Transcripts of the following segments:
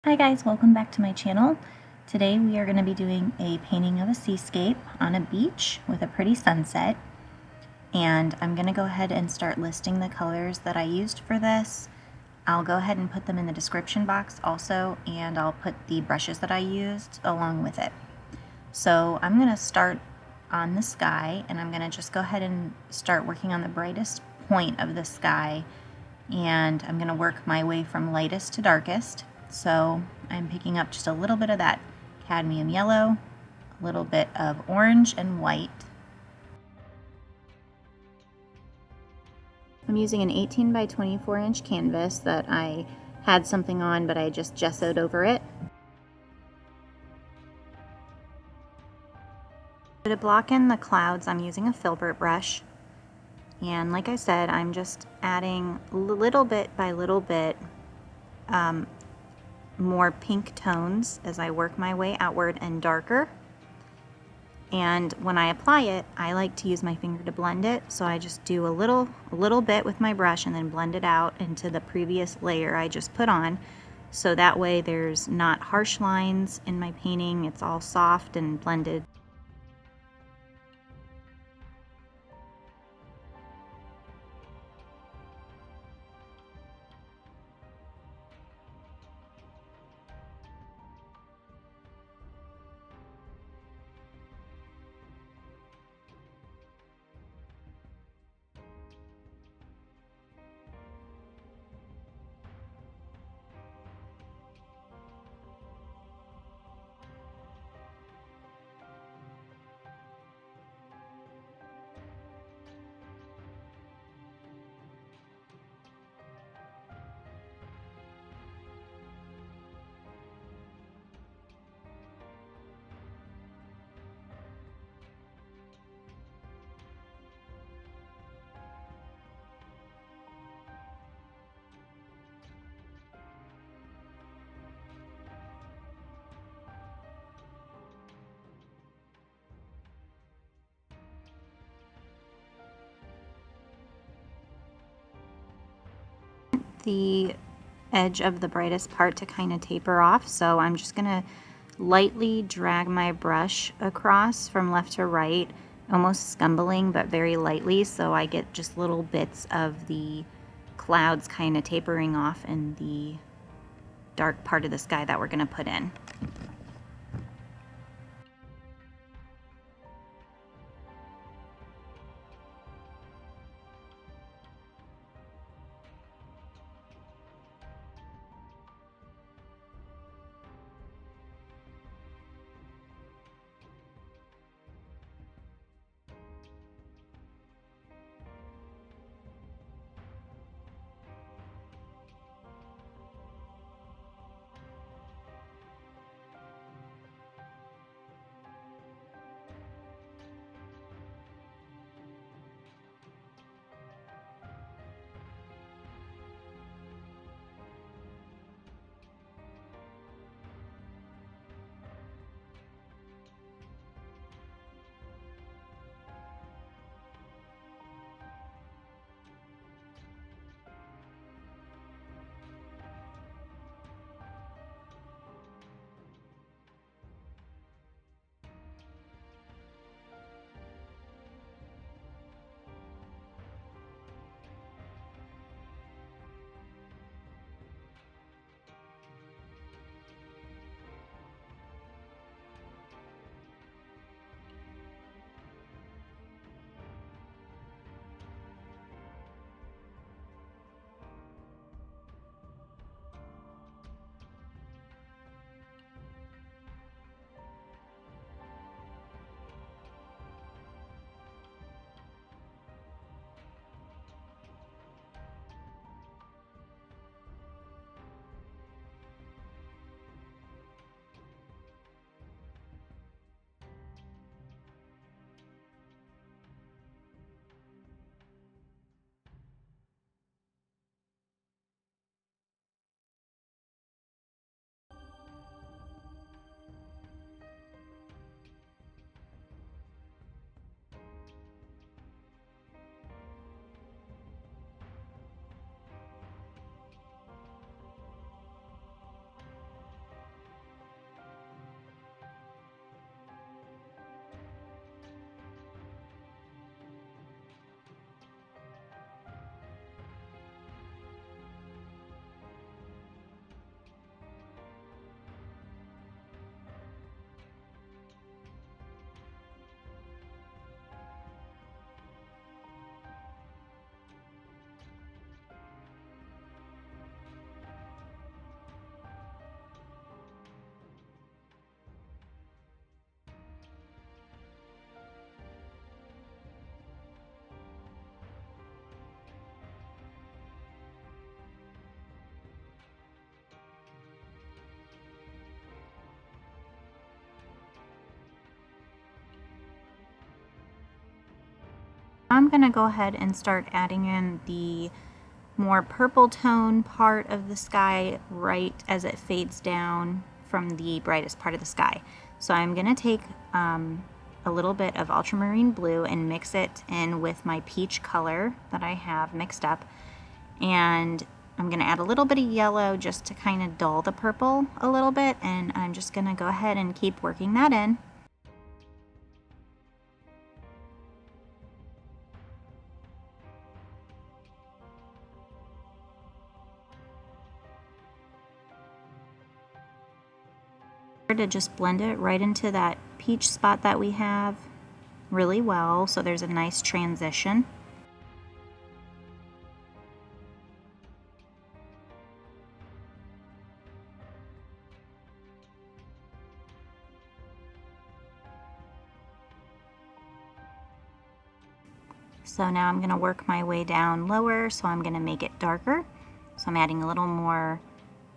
Hi guys, welcome back to my channel. Today we are going to be doing a painting of a seascape on a beach with a pretty sunset. And I'm going to go ahead and start listing the colors that I used for this. I'll go ahead and put them in the description box also, and I'll put the brushes that I used along with it. So I'm going to start on the sky, and I'm going to just go ahead and start working on the brightest point of the sky, and I'm going to work my way from lightest to darkest. So I'm picking up just a little bit of that cadmium yellow, a little bit of orange and white. I'm using an 18 by 24 inch canvas that I had something on, but I just gessoed over it. To block in the clouds, I'm using a Filbert brush. And like I said, I'm just adding little bit by little bit more pink tones as I work my way outward and darker. And when I apply it, I like to use my finger to blend it, so I just do a little bit with my brush and then blend it out into the previous layer I just put on, so that way there's not harsh lines in my painting. It's all soft and blended. The edge of the brightest part to kind of taper off, so I'm just gonna lightly drag my brush across from left to right, almost scumbling, but very lightly, so I get just little bits of the clouds kind of tapering off in the dark part of the sky that we're gonna put in. I'm going to go ahead and start adding in the more purple tone part of the sky right as it fades down from the brightest part of the sky. So I'm going to take a little bit of ultramarine blue and mix it in with my peach color that I have mixed up, and I'm going to add a little bit of yellow just to kind of dull the purple a little bit, and I'm just going to go ahead and keep working that in. To just blend it right into that peach spot that we have really well, so there's a nice transition. So now I'm going to work my way down lower, so I'm going to make it darker. So I'm adding a little more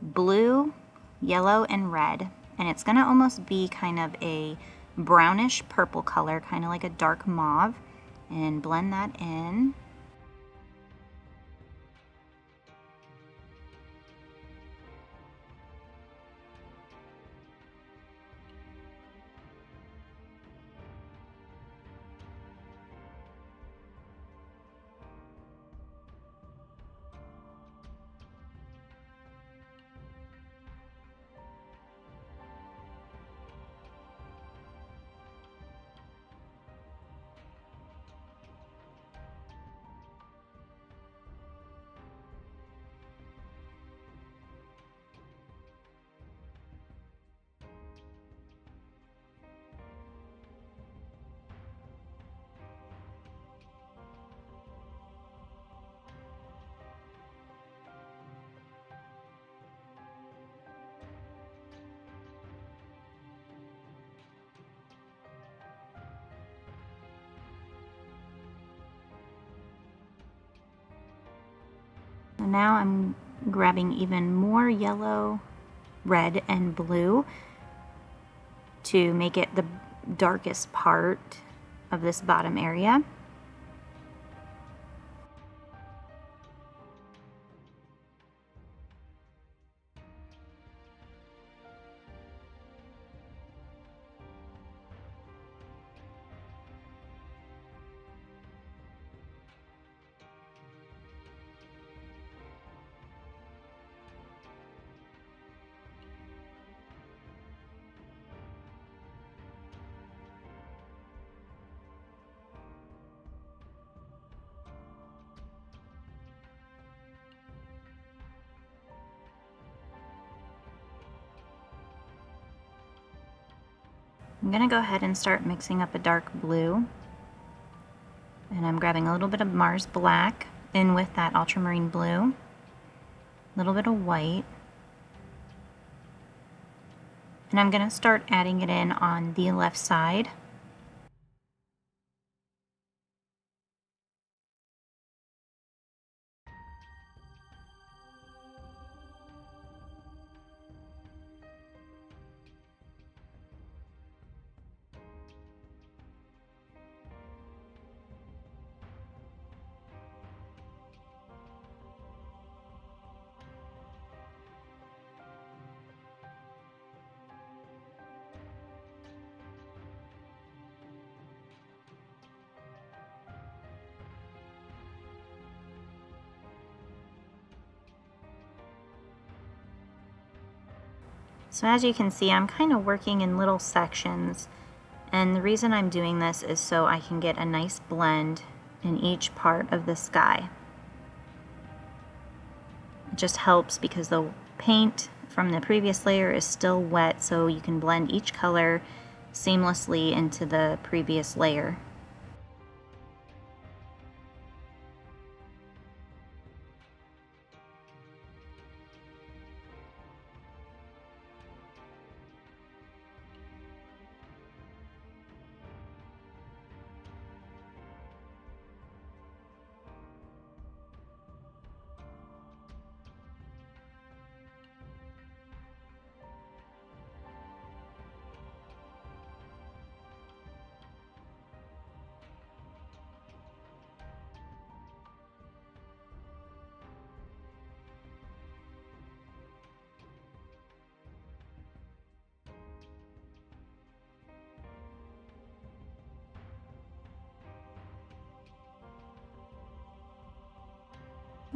blue, yellow, and red, and it's going to almost be kind of a brownish purple color, kind of like a dark mauve, and blend that in. And now I'm grabbing even more yellow, red, and blue to make it the darkest part of this bottom area. I'm going to go ahead and start mixing up a dark blue, and I'm grabbing a little bit of Mars Black in with that ultramarine blue, a little bit of white, and I'm going to start adding it in on the left side. So as you can see, I'm kind of working in little sections, and the reason I'm doing this is so I can get a nice blend in each part of the sky. It just helps because the paint from the previous layer is still wet, so you can blend each color seamlessly into the previous layer.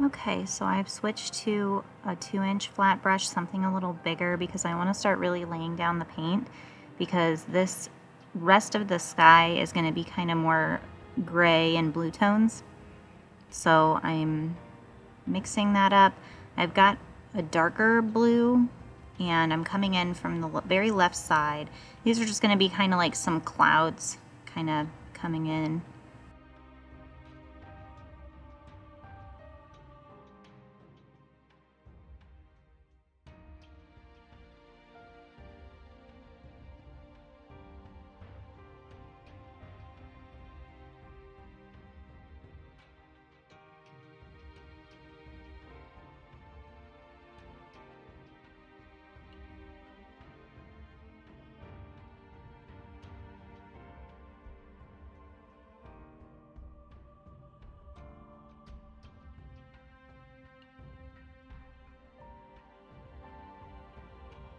Okay, so I've switched to a 2-inch flat brush, something a little bigger, because I want to start really laying down the paint, because this rest of the sky is going to be kind of more gray and blue tones. So I'm mixing that up. I've got a darker blue, and I'm coming in from the very left side. These are just going to be kind of like some clouds kind of coming in.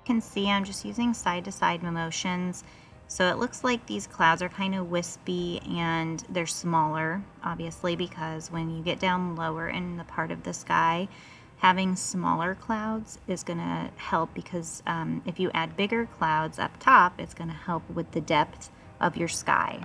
You can see I'm just using side-to-side motions, so it looks like these clouds are kind of wispy and they're smaller, obviously, because when you get down lower in the part of the sky, having smaller clouds is going to help, because if you add bigger clouds up top, it's going to help with the depth of your sky.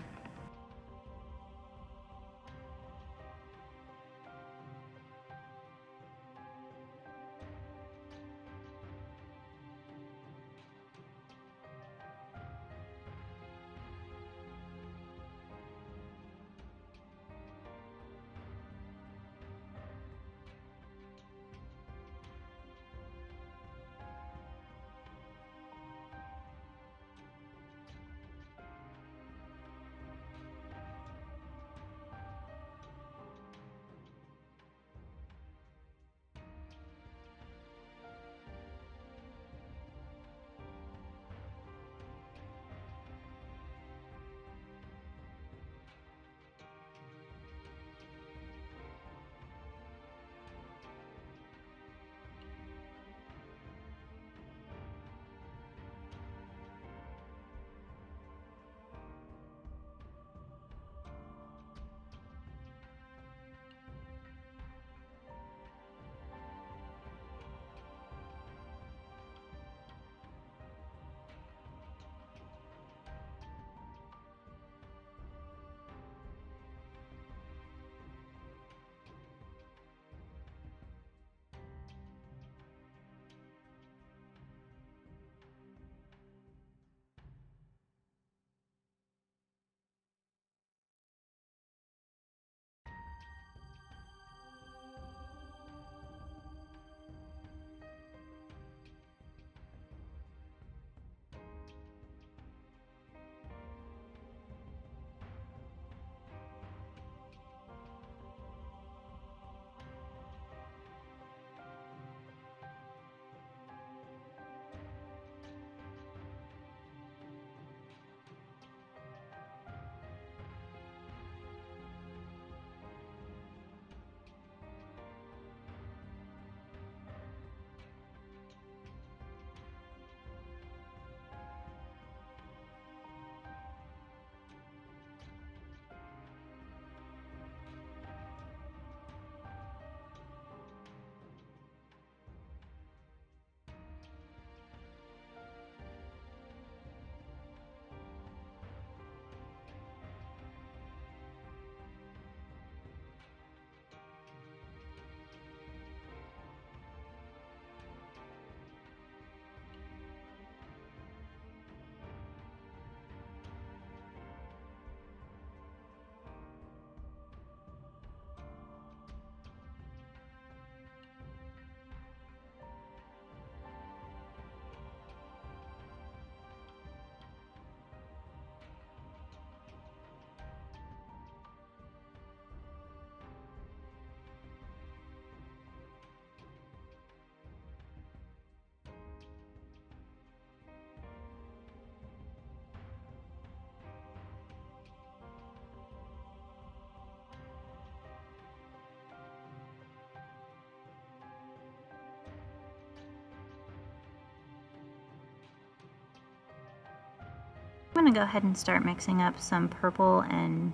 I'm going to go ahead and start mixing up some purple and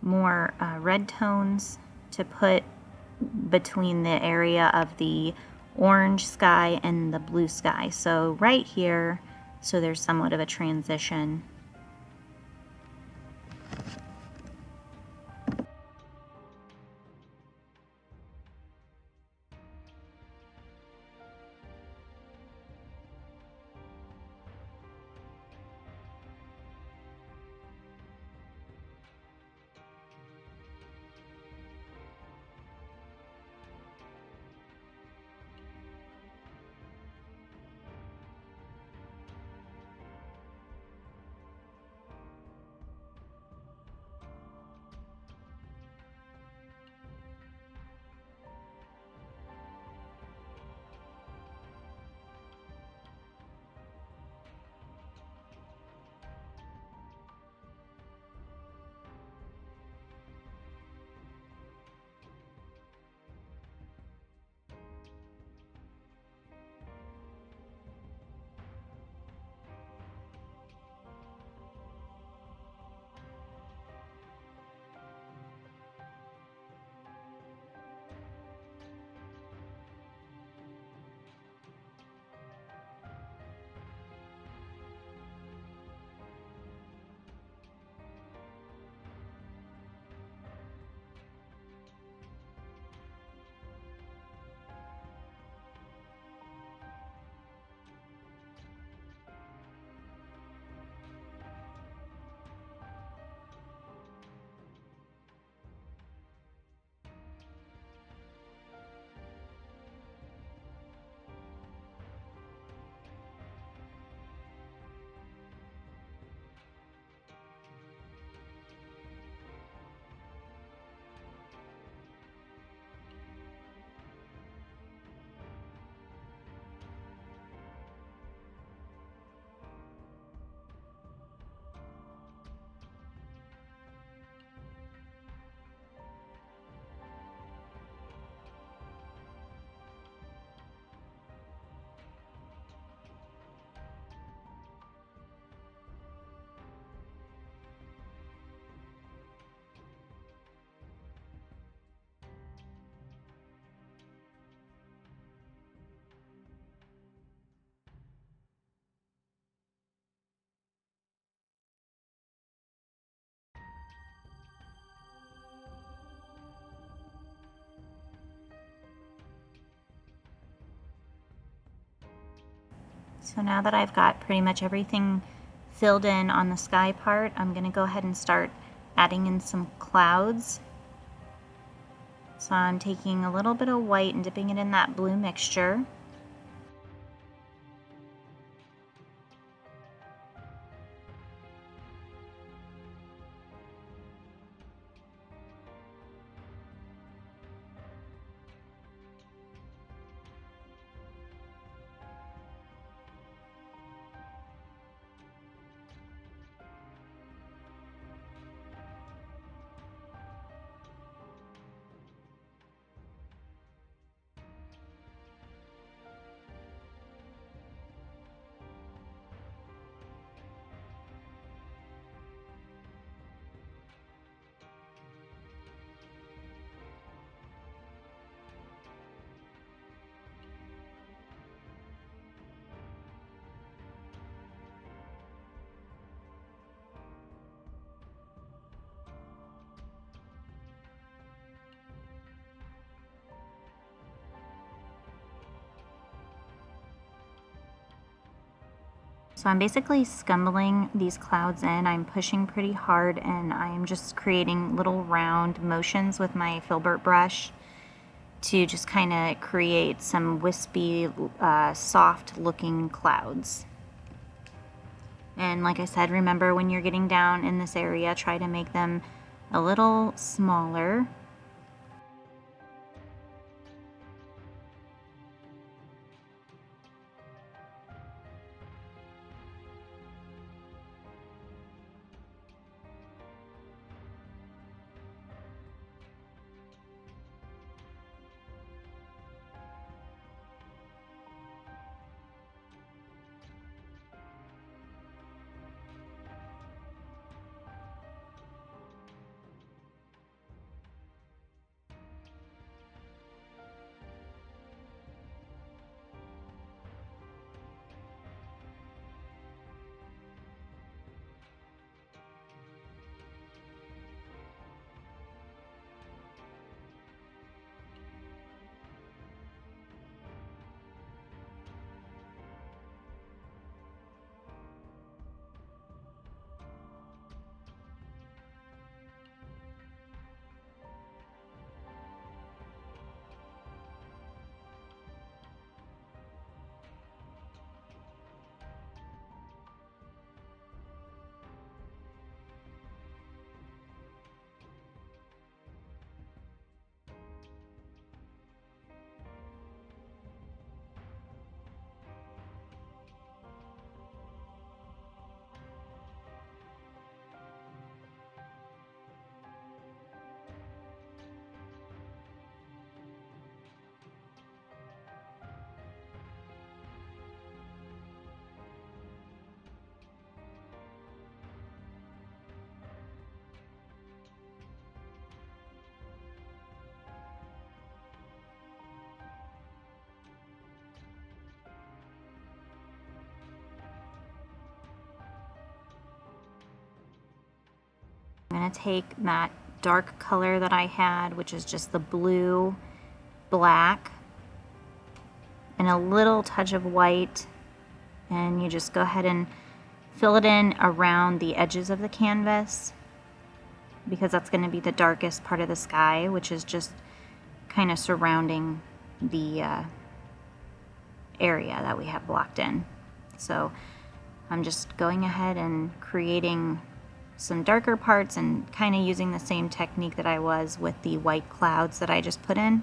more red tones to put between the area of the orange sky and the blue sky. So right here, so there's somewhat of a transition. So now that I've got pretty much everything filled in on the sky part, I'm going to go ahead and start adding in some clouds. So I'm taking a little bit of white and dipping it in that blue mixture. So I'm basically scumbling these clouds in. I'm pushing pretty hard and I'm just creating little round motions with my Filbert brush to just kind of create some wispy, soft looking clouds. And like I said, remember when you're getting down in this area, try to make them a little smaller. going to take that dark color that I had, which is just the blue, black, and a little touch of white, and you just go ahead and fill it in around the edges of the canvas, because that's going to be the darkest part of the sky, which is just kind of surrounding the area that we have blocked in. So I'm just going ahead and creating some darker parts and kind of using the same technique that I was with the white clouds that I just put in.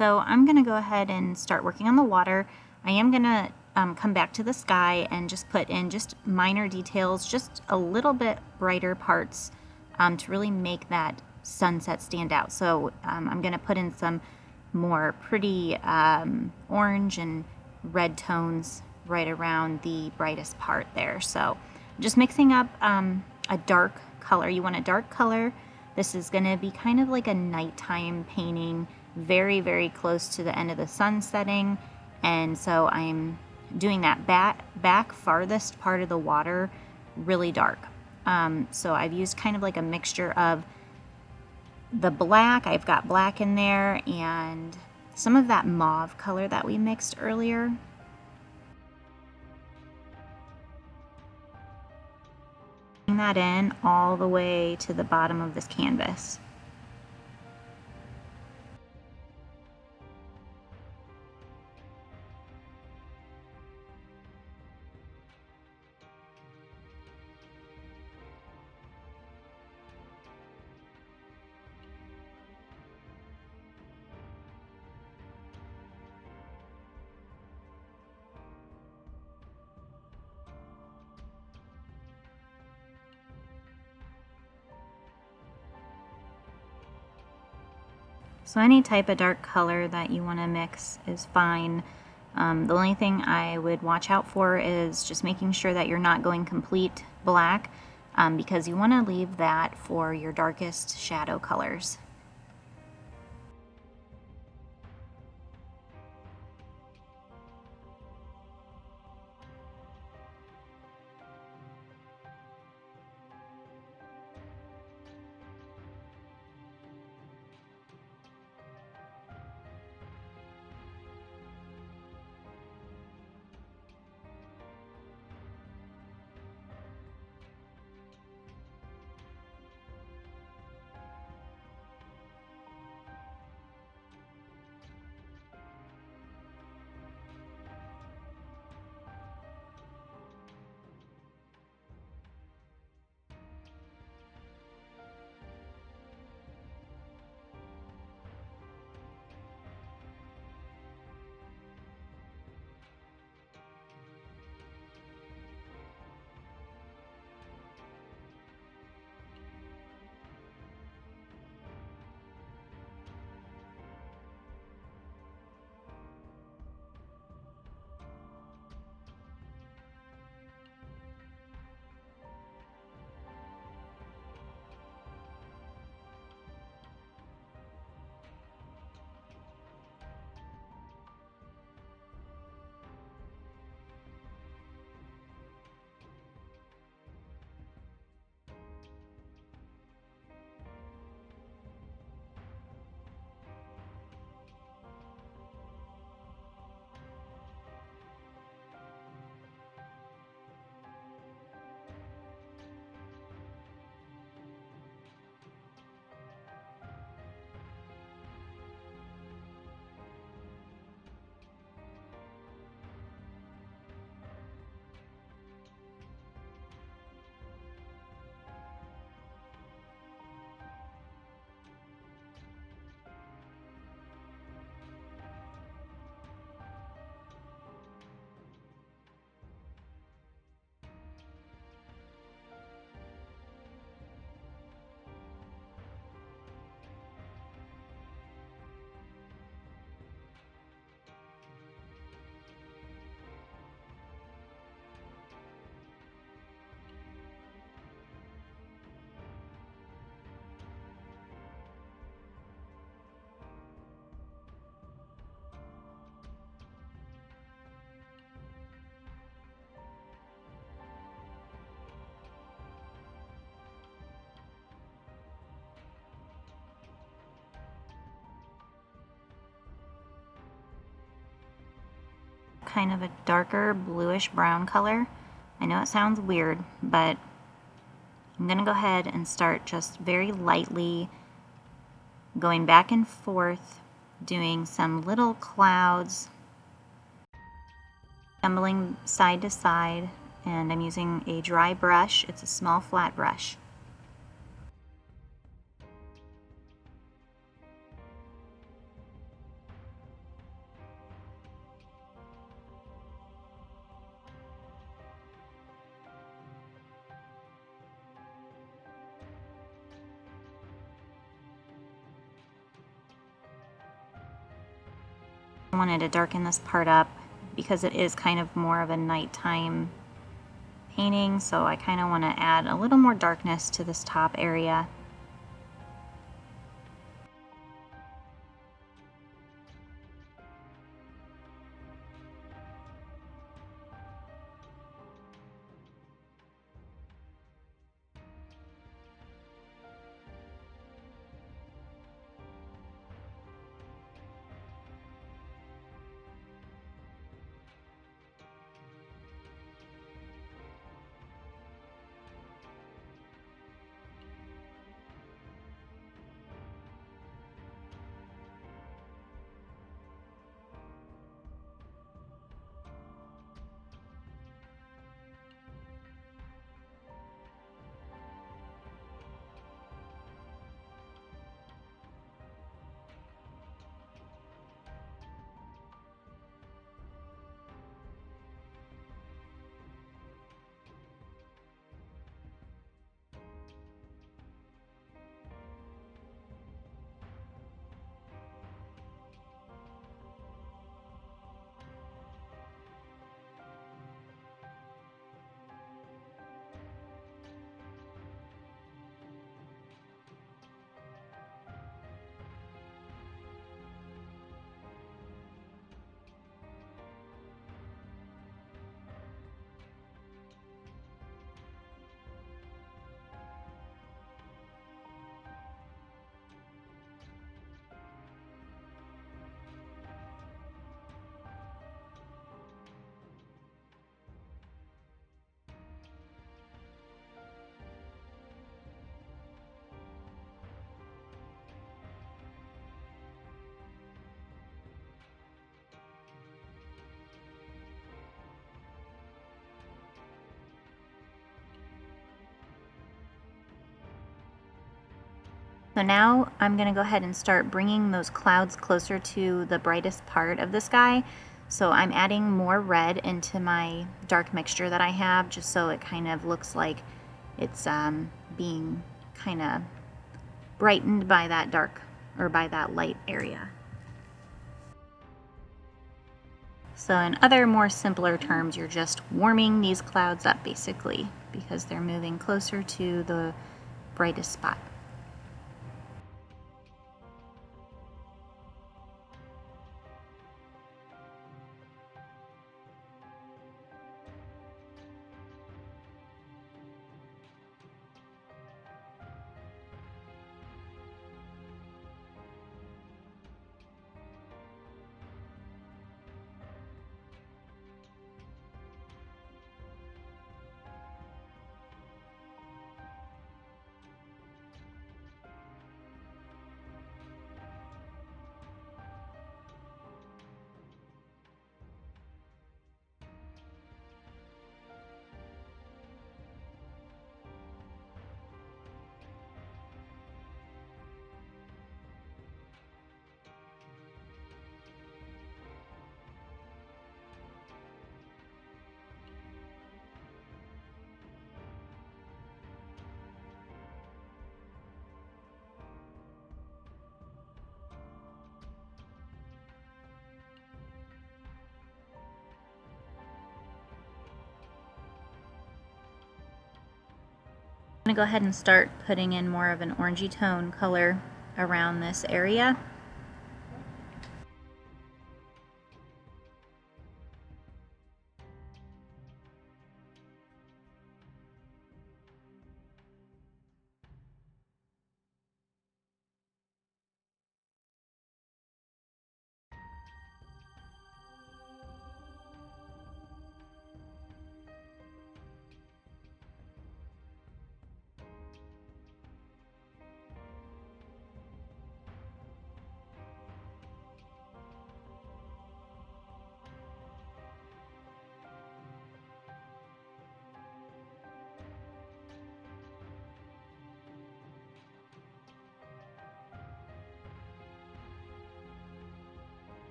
So I'm going to go ahead and start working on the water. I am going to come back to the sky and just put in just minor details, just a little bit brighter parts to really make that sunset stand out. So I'm going to put in some more pretty orange and red tones right around the brightest part there. So just mixing up a dark color. You want a dark color. This is going to be kind of like a nighttime painting, very, very close to the end of the sun setting. And so I'm doing that back farthest part of the water really dark. So I've used kind of like a mixture of the black, I've got black in there, and some of that mauve color that we mixed earlier. Bring that in all the way to the bottom of this canvas. So any type of dark color that you want to mix is fine. The only thing I would watch out for is just making sure that you're not going complete black, because you want to leave that for your darkest shadow colors. kind of a darker bluish brown color. I know it sounds weird, but I'm going to go ahead and start just very lightly going back and forth, doing some little clouds, tumbling side to side, and I'm using a dry brush. It's a small flat brush. I wanted to darken this part up because it is kind of more of a nighttime painting, so I kind of want to add a little more darkness to this top area. So now I'm going to go ahead and start bringing those clouds closer to the brightest part of the sky. So I'm adding more red into my dark mixture that I have, just so it kind of looks like it's being kind of brightened by that dark, or by that light area. So in other more simpler terms, you're just warming these clouds up basically, because they're moving closer to the brightest spot. I'm going to go ahead and start putting in more of an orangey tone color around this area.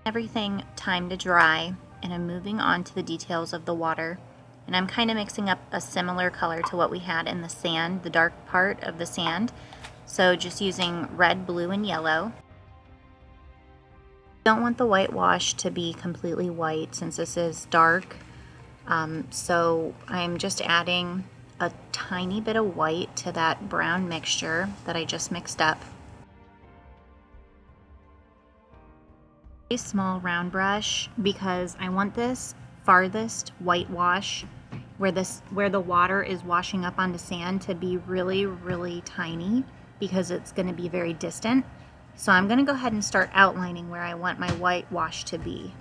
Everything time to dry, and I'm moving on to the details of the water. And I'm kind of mixing up a similar color to what we had in the sand, the dark part of the sand. So just using red, blue, and yellow. Don't want the whitewash to be completely white since this is dark. So I'm just adding a tiny bit of white to that brown mixture that I just mixed up. A small round brush because I want this farthest whitewash where the water is washing up onto sand to be really, really tiny because it's going to be very distant. So I'm going to go ahead and start outlining where I want my whitewash to be.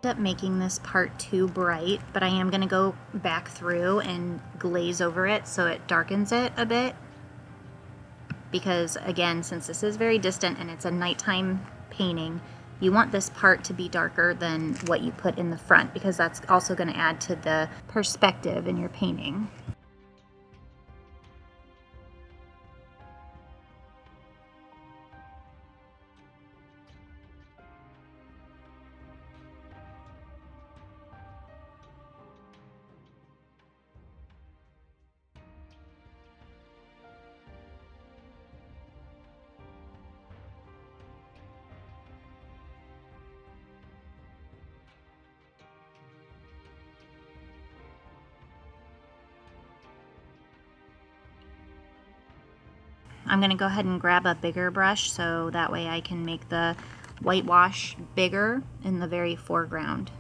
Up making this part too bright, but I am going to go back through and glaze over it so it darkens it a bit, because again, since this is very distant and it's a nighttime painting, you want this part to be darker than what you put in the front, because that's also going to add to the perspective in your painting. I'm going to go ahead and grab a bigger brush so that way I can make the whitewash bigger in the very foreground.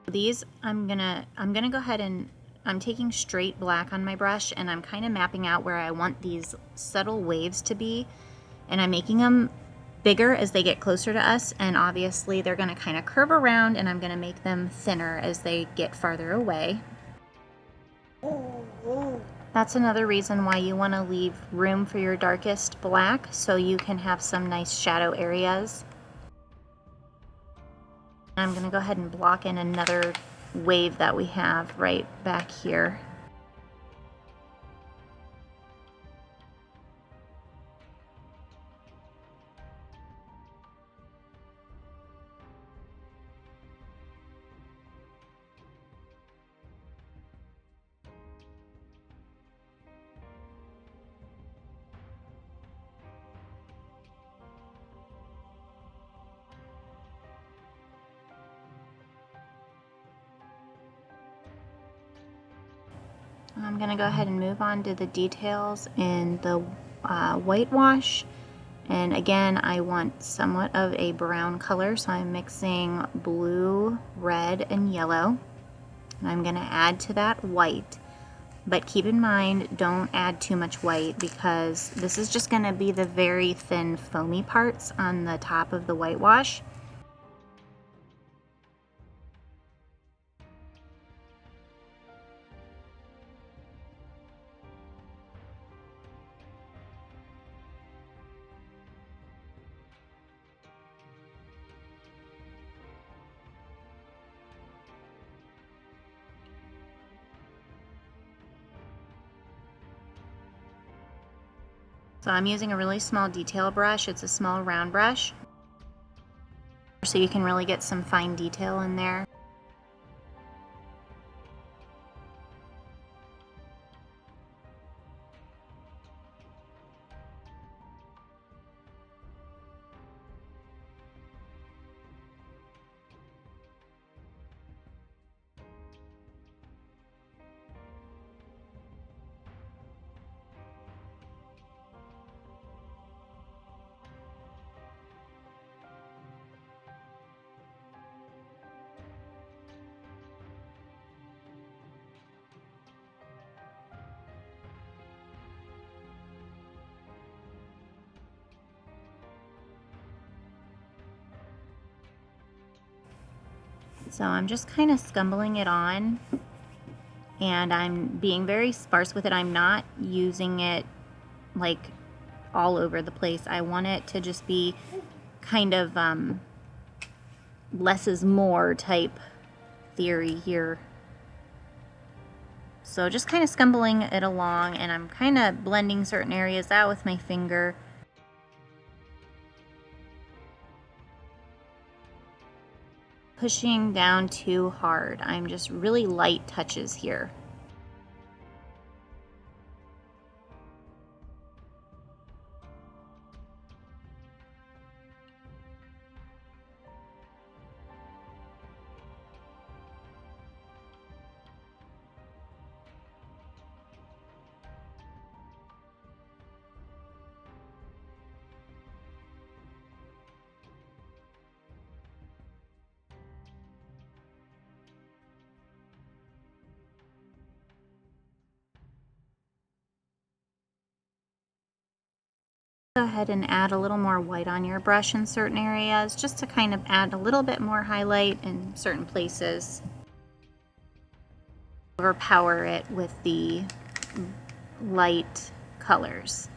These I'm gonna go ahead and I'm taking straight black on my brush, and I'm kind of mapping out where I want these subtle waves to be, and I'm making them bigger as they get closer to us, and obviously they're going to kind of curve around, and I'm going to make them thinner as they get farther away. That's another reason why you want to leave room for your darkest black so you can have some nice shadow areas. I'm going to go ahead and block in another wave that we have right back here. I'm going to go ahead and move on to the details in the whitewash. And again, I want somewhat of a brown color, so I'm mixing blue, red, and yellow. And I'm going to add to that white. But keep in mind, don't add too much white because this is just going to be the very thin foamy parts on the top of the whitewash. So I'm using a really small detail brush. It's a small round brush, so you can really get some fine detail in there. So I'm just kind of scumbling it on, and I'm being very sparse with it. I'm not using it like all over the place. I want it to just be kind of less is more type theory here. So just kind of scumbling it along, and I'm kind of blending certain areas out with my finger. Pushing down too hard. I'm just really light touches here. Go ahead and add a little more white on your brush in certain areas, just to kind of add a little bit more highlight in certain places. Overpower it with the light colors.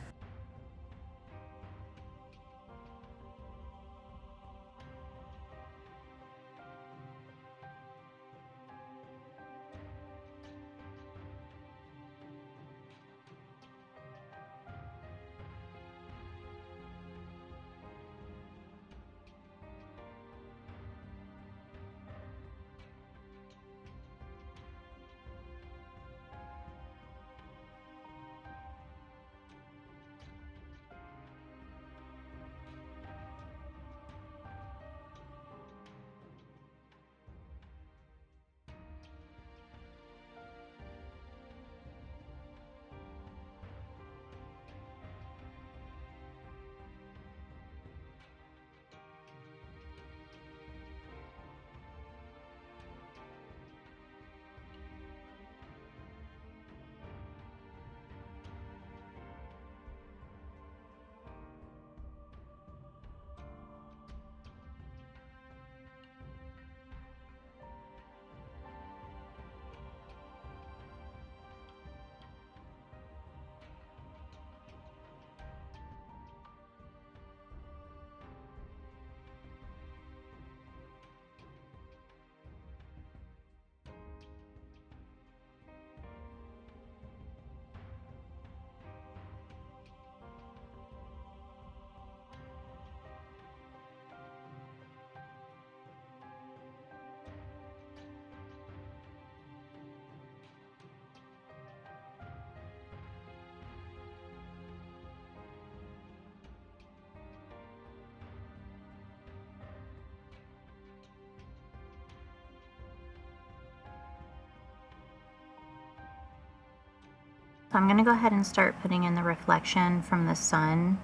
So I'm going to go ahead and start putting in the reflection from the sun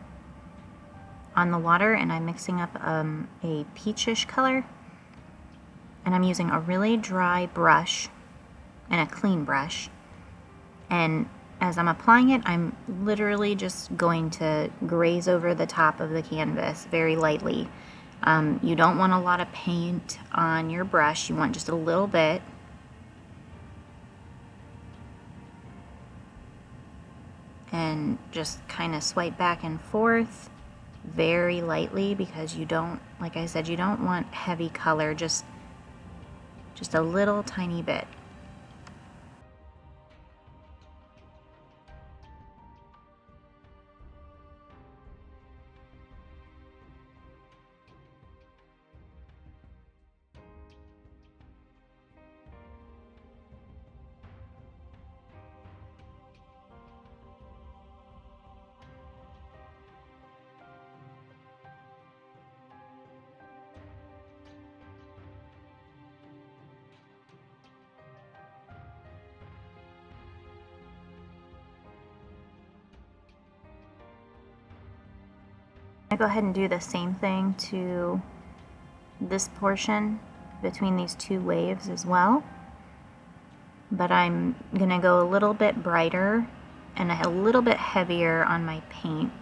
on the water, and I'm mixing up a peachish color, and I'm using a really dry brush and a clean brush, and as I'm applying it, I'm literally just going to graze over the top of the canvas very lightly. You don't want a lot of paint on your brush, you want just a little bit. And just kind of swipe back and forth very lightly, because you don't, like I said, you don't want heavy color, just a little tiny bit. I go ahead and do the same thing to this portion between these two waves as well, but I'm gonna go a little bit brighter and a little bit heavier on my paint.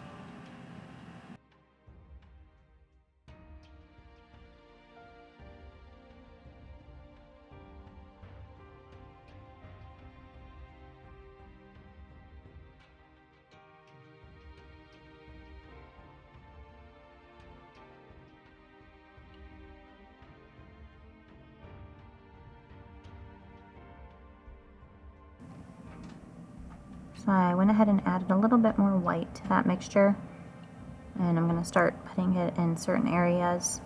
So I went ahead and added a little bit more white to that mixture, and I'm going to start putting it in certain areas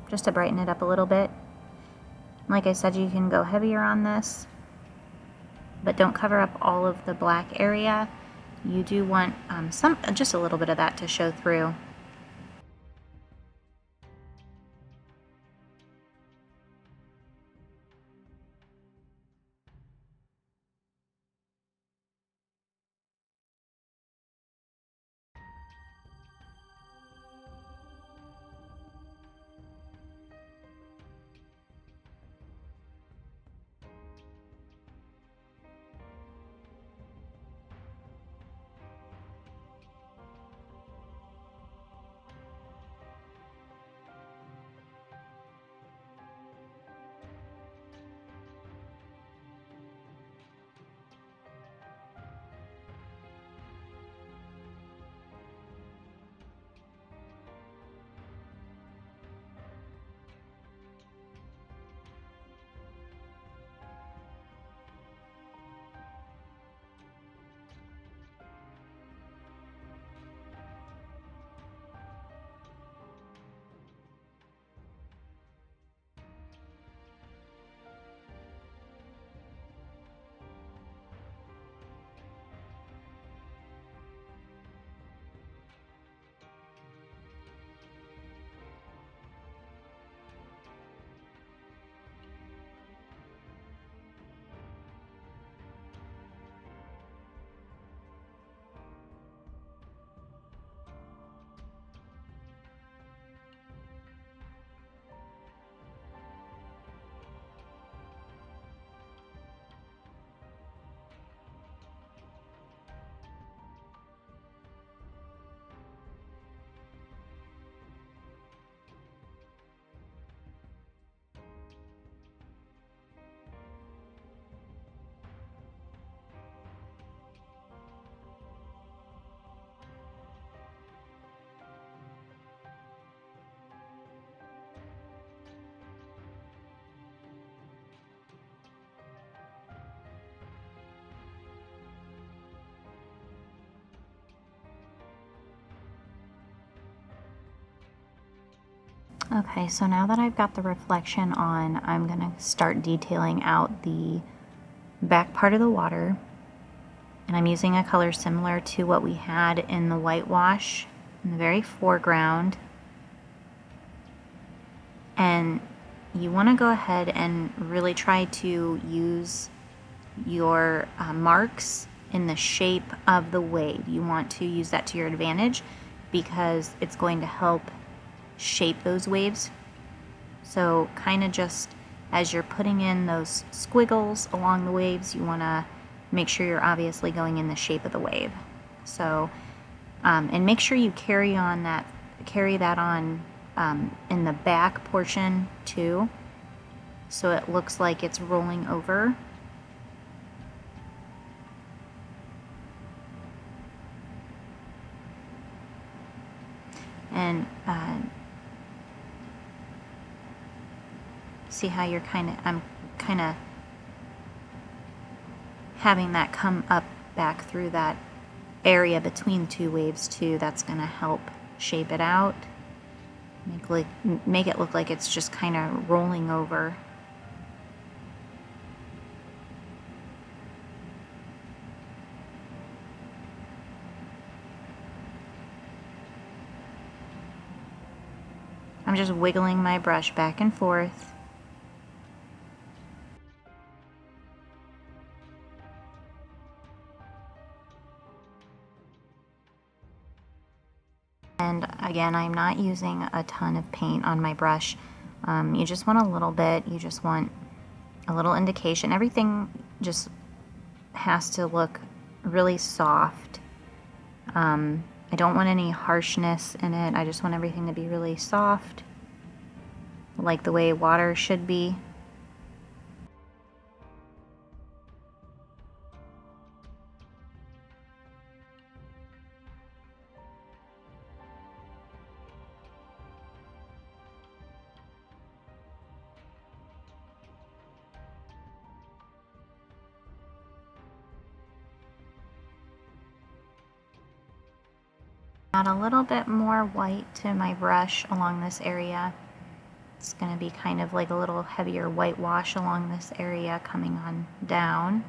just to brighten it up a little bit. Like I said, you can go heavier on this, but don't cover up all of the black area. You do want just a little bit of that to show through. Okay, so now that I've got the reflection on, I'm going to start detailing out the back part of the water. And I'm using a color similar to what we had in the whitewash in the very foreground. And you want to go ahead and really try to use your marks in the shape of the wave. You want to use that to your advantage because it's going to help shape those waves. So kind of just as you're putting in those squiggles along the waves, you want to make sure you're obviously going in the shape of the wave. So and make sure you carry that on in the back portion too, so it looks like it's rolling over. And see how you're I'm kind of having that come up back through that area between two waves too. That's going to help shape it out, make it look like it's just kind of rolling over. I'm just wiggling my brush back and forth. And again, I'm not using a ton of paint on my brush. You just want a little bit. You just want a little indication. Everything just has to look really soft. I don't want any harshness in it. I just want everything to be really soft, like the way water should be. Add a little bit more white to my brush along this area. It's going to be kind of like a little heavier whitewash along this area coming on down.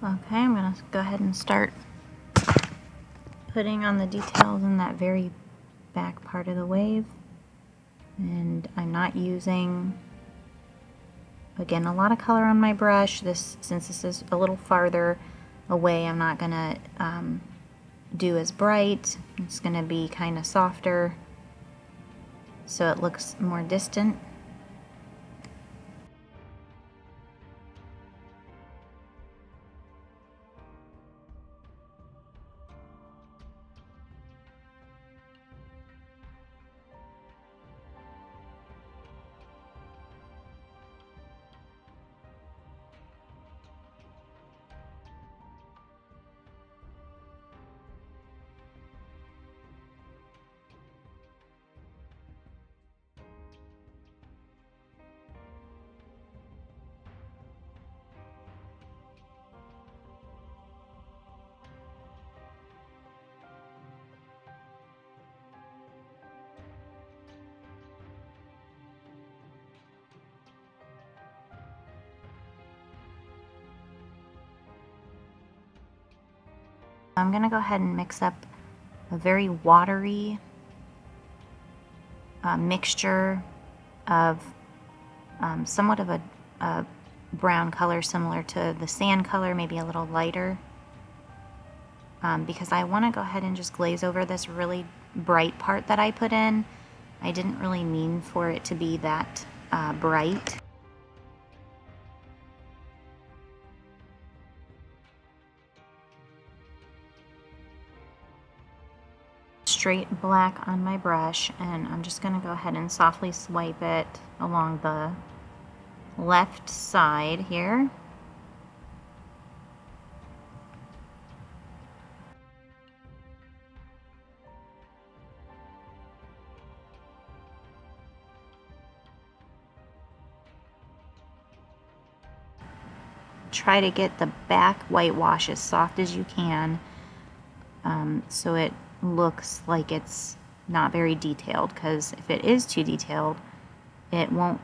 Okay, I'm going to go ahead and start putting on the details in that very back part of the wave. And I'm not using, again, a lot of color on my brush. Since this is a little farther away, I'm not going to do as bright. It's going to be kind of softer so it looks more distant. I'm going to go ahead and mix up a very watery mixture of somewhat of a brown color similar to the sand color, maybe a little lighter, because I want to go ahead and just glaze over this really bright part that I put in. I didn't really mean for it to be that bright. Straight black on my brush, and I'm just going to go ahead and softly swipe it along the left side here. Try to get the back whitewash as soft as you can, so it looks like it's not very detailed, because if it is too detailed, it won't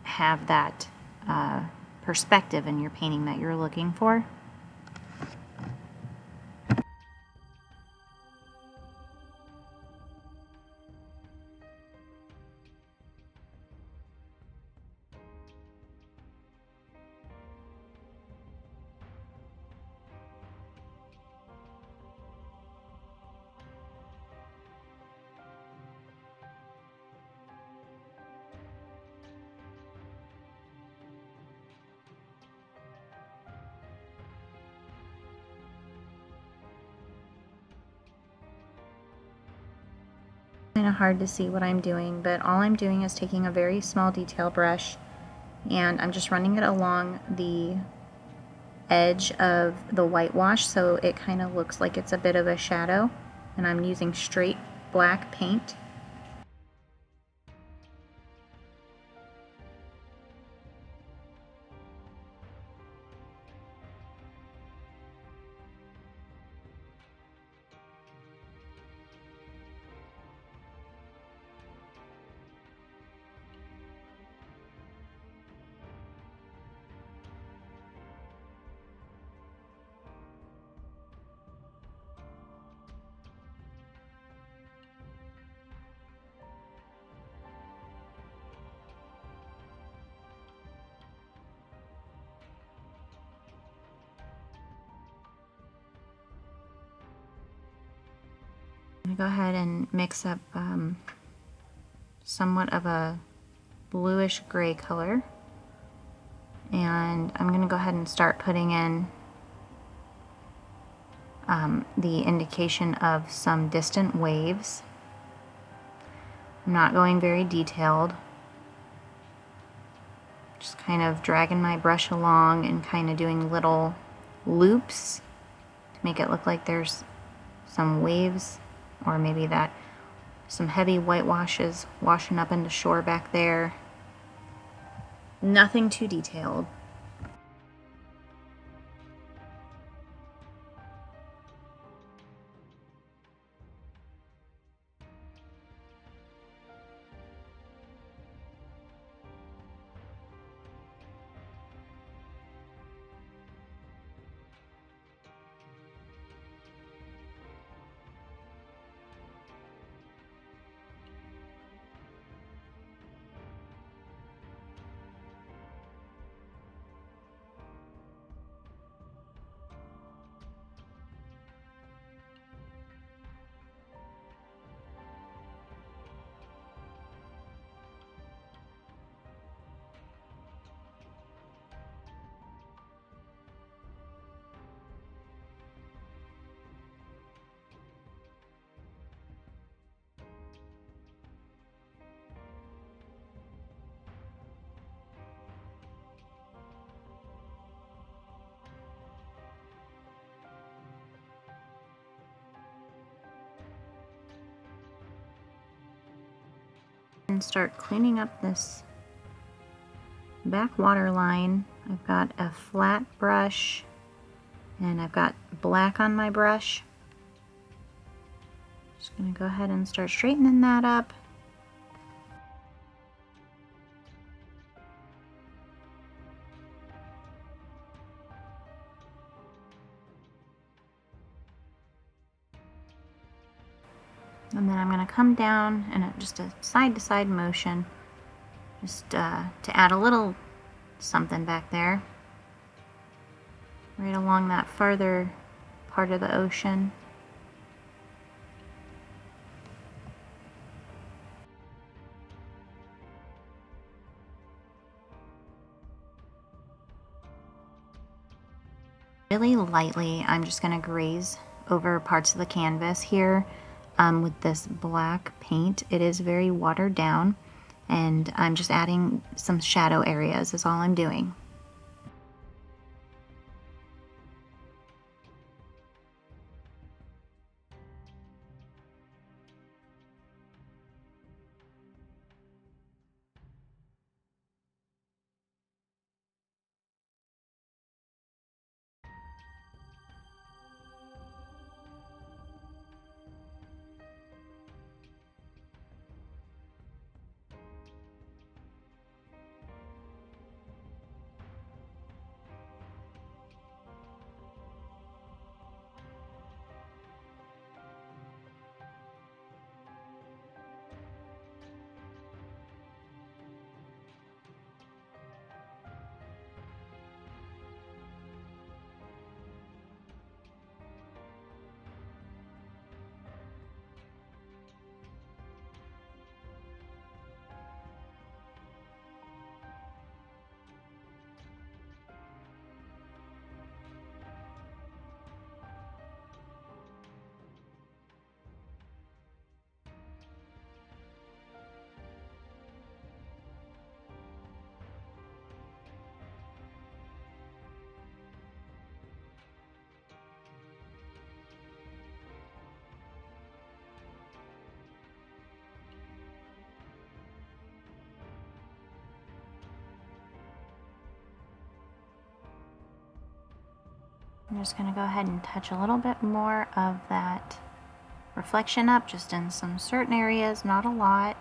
have that perspective in your painting that you're looking for. Kind of hard to see what I'm doing, but all I'm doing is taking a very small detail brush and I'm just running it along the edge of the whitewash so it kind of looks like it's a bit of a shadow, and I'm using straight black paint. I'm going to go ahead and mix up somewhat of a bluish gray color, and I'm going to go ahead and start putting in the indication of some distant waves. I'm not going very detailed, just kind of dragging my brush along and kind of doing little loops to make it look like there's some waves, or maybe that some heavy whitewash is washing up into shore back there. Nothing too detailed. And start cleaning up this back water line. I've got a flat brush and I've got black on my brush. Just going to go ahead and start straightening that up. And then I'm going to come down in just a side-to-side motion, just to add a little something back there, right along that farther part of the ocean. Really lightly, I'm just going to graze over parts of the canvas here. with this black paint. It is very watered down, and I'm just adding some shadow areas is all I'm doing. I'm just going to go ahead and touch a little bit more of that reflection up, just in some certain areas, not a lot.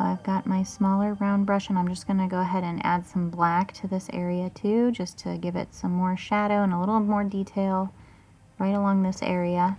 I've got my smaller round brush, and I'm just going to go ahead and add some black to this area too, just to give it some more shadow and a little more detail right along this area.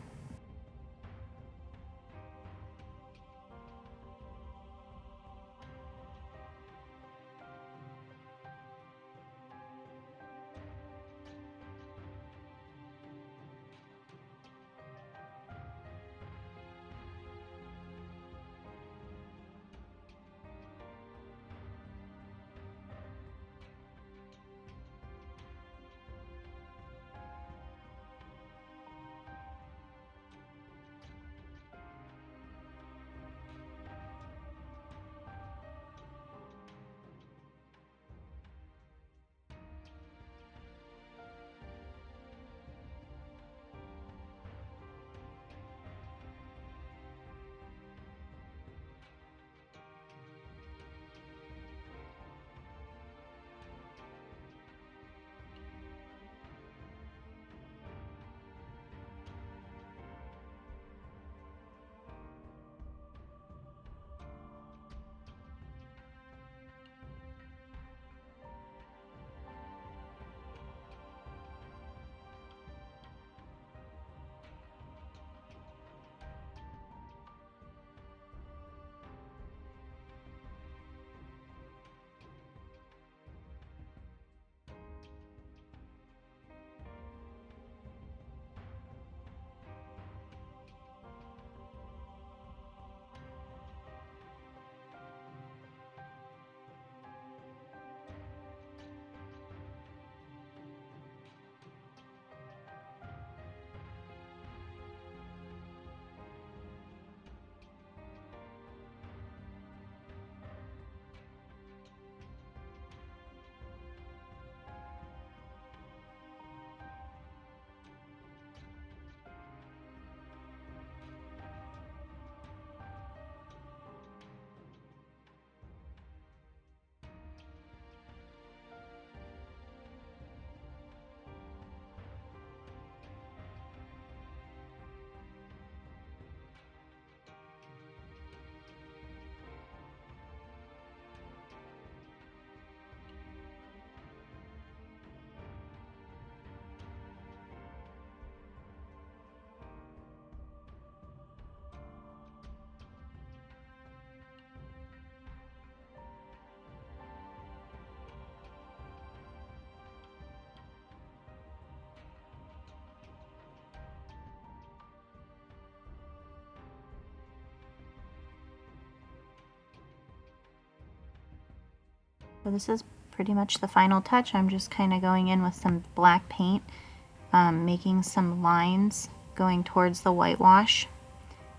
So this is pretty much the final touch. I'm just kind of going in with some black paint, making some lines going towards the whitewash,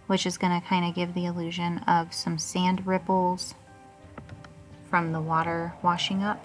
which is going to kind of give the illusion of some sand ripples from the water washing up.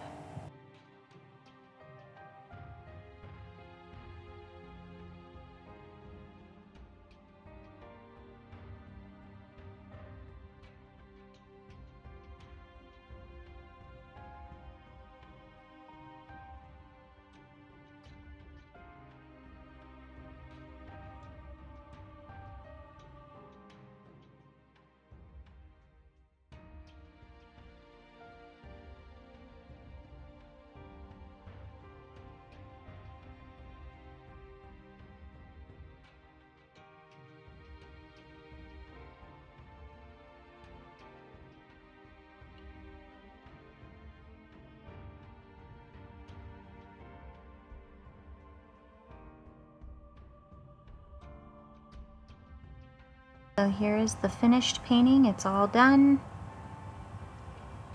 So here is the finished painting. It's all done.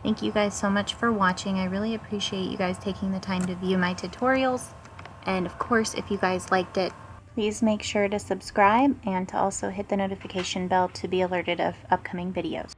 Thank you guys so much for watching. I really appreciate you guys taking the time to view my tutorials. And of course, if you guys liked it, please make sure to subscribe and to also hit the notification bell to be alerted of upcoming videos.